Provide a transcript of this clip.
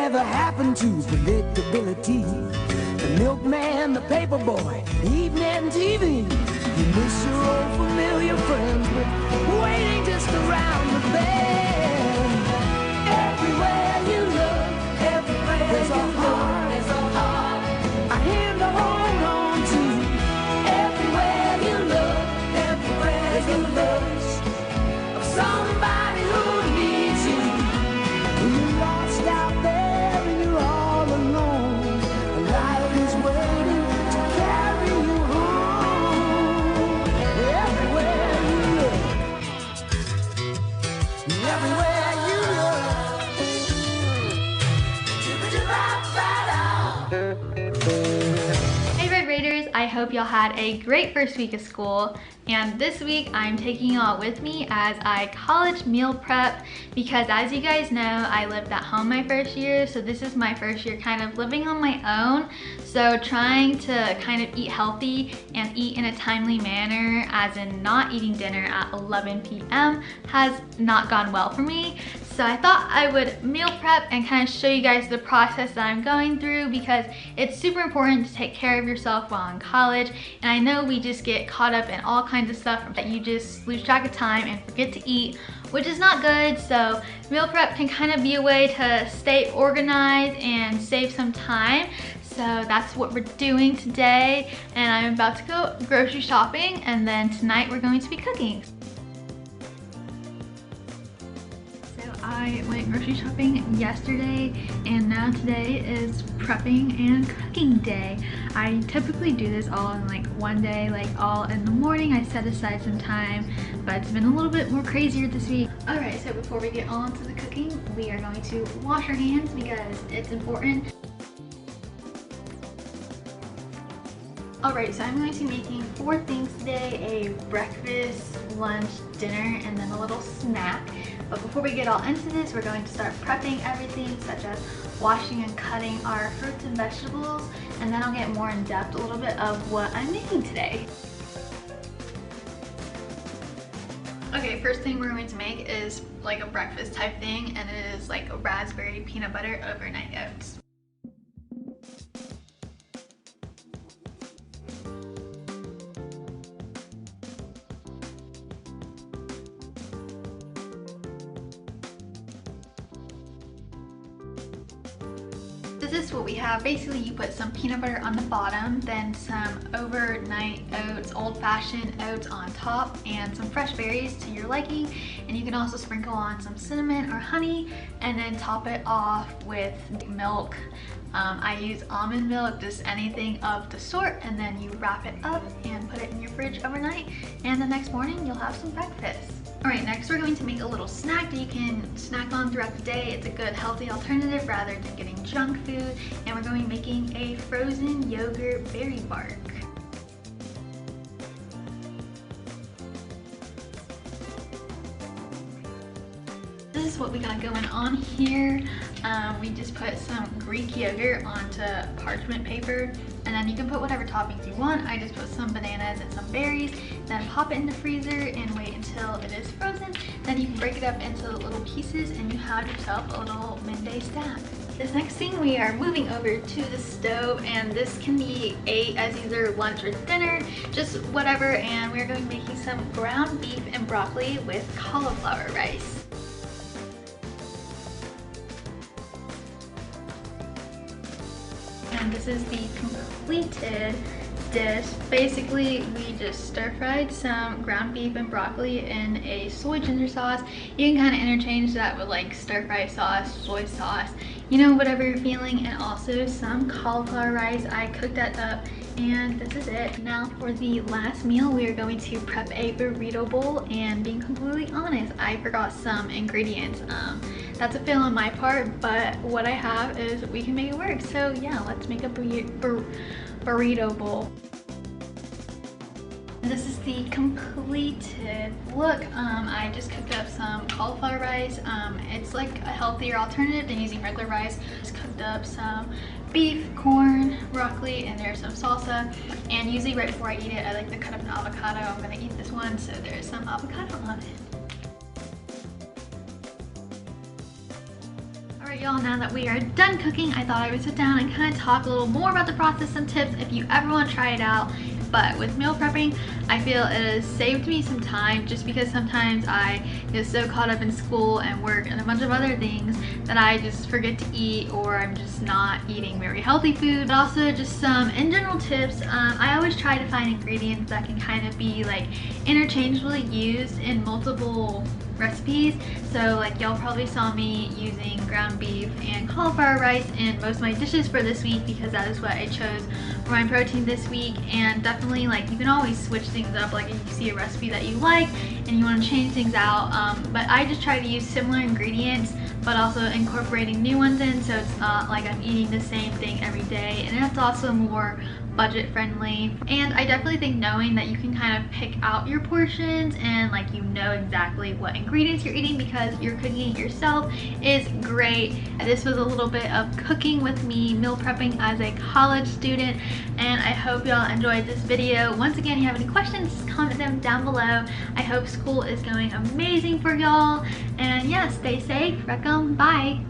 whatever happened to predictability? The milkman, the paper boy, the evening TV. You miss your old familiar friends, but waiting just around the bend. Everywhere you look, everywhere there's a heart, there's a heart, a hand to hold on to. Everywhere you look, everywhere there's a love of somebody who needs you. When you're lost out there and you're all alone, life is waiting to carry you home. Everywhere you look, everywhere you look. Hey Red Raiders, I hope y'all had a great first week of school, and this week I'm taking y'all with me as I college meal prep because, as you guys know, I lived at home my first year, so this is my first year kind of living on my own. So trying to kind of eat healthy and eat in a timely manner, as in not eating dinner at 11 p.m. has not gone well for me. So I thought I would meal prep and kind of show you guys the process that I'm going through, because it's super important to take care of yourself while in college. And I know we just get caught up in all kinds of stuff that you just lose track of time and forget to eat, which is not good. So meal prep can kind of be a way to stay organized and save some time. So that's what we're doing today, and I'm about to go grocery shopping, and then tonight we're going to be cooking. So I went grocery shopping yesterday, and now today is prepping and cooking day. I typically do this all in like one day, like all in the morning. I set aside some time, but it's been a little bit more crazier this week. Alright, so before we get on to the cooking, we are going to wash our hands because it's important. Alright, so I'm going to be making 4 things today: a breakfast, lunch, dinner, and then a little snack. But before we get all into this, we're going to start prepping everything, such as washing and cutting our fruits and vegetables, and then I'll get more in depth a little bit of what I'm making today. Okay, first thing we're going to make is like a breakfast type thing, and it is like a raspberry peanut butter overnight oats. This is what we have. Basically, you put some peanut butter on the bottom, then some overnight oats, old-fashioned oats on top, and some fresh berries to your liking. And you can also sprinkle on some cinnamon or honey, and then top it off with milk. I use almond milk, just anything of the sort, and then you wrap it up and put it in your fridge overnight, and the next morning you'll have some breakfast. Alright, next we're going to make a little snack that you can snack on throughout the day. It's a good healthy alternative rather than getting junk food, and we're going to be making a frozen yogurt berry bark. This is what we got going on here. We just put some Greek yogurt onto parchment paper, and then you can put whatever toppings you want. I just put some bananas and some berries, then pop it in the freezer and wait until it is frozen. Then you can break it up into little pieces and you have yourself a little midday snack. This next thing, we are moving over to the stove, and this can be ate as either lunch or dinner, just whatever. And we're going to be making some ground beef and broccoli with cauliflower rice. And this is the completed dish. Basically, we just stir-fried some ground beef and broccoli in a soy ginger sauce. You can kind of interchange that with like stir-fry sauce, soy sauce, you know, whatever you're feeling, and also some cauliflower rice. I cooked that up, and this is it. Now for the last meal, we are going to prep a burrito bowl, and being completely honest, I forgot some ingredients. That's a fail on my part, but what I have is we can make it work. So yeah, let's make a burrito bowl. This is the completed look. I just cooked up some cauliflower rice. It's like a healthier alternative than using regular rice. Just cooked up some beef, corn, broccoli, and there's some salsa. And usually right before I eat it, I like to cut up an avocado. I'm gonna eat this one, so there's some avocado on it. Alright y'all, now that we are done cooking, I thought I would sit down and kind of talk a little more about the process and tips if you ever want to try it out. But with meal prepping, I feel it has saved me some time just because sometimes I get so caught up in school and work and a bunch of other things that I just forget to eat, or I'm just not eating very healthy food. But also just some in general tips. I always try to find ingredients that can kind of be like interchangeably used in multiple recipes. So like y'all probably saw me using ground beef and cauliflower rice in most of my dishes for this week because that is what I chose for my protein this week. And definitely like you can always switch things up, like if you see a recipe that you like and you want to change things out, but I just try to use similar ingredients but also incorporating new ones in, so it's not like I'm eating the same thing every day, and it's also more budget friendly. And I definitely think knowing that you can kind of pick out your portions and like you know exactly what ingredients you're eating because you're cooking it yourself is great. This was a little bit of cooking with me, meal prepping as a college student, and I hope y'all enjoyed this video. Once again, if you have any questions, just comment them down below. I hope school is going amazing for y'all, and yeah, stay safe. Bye.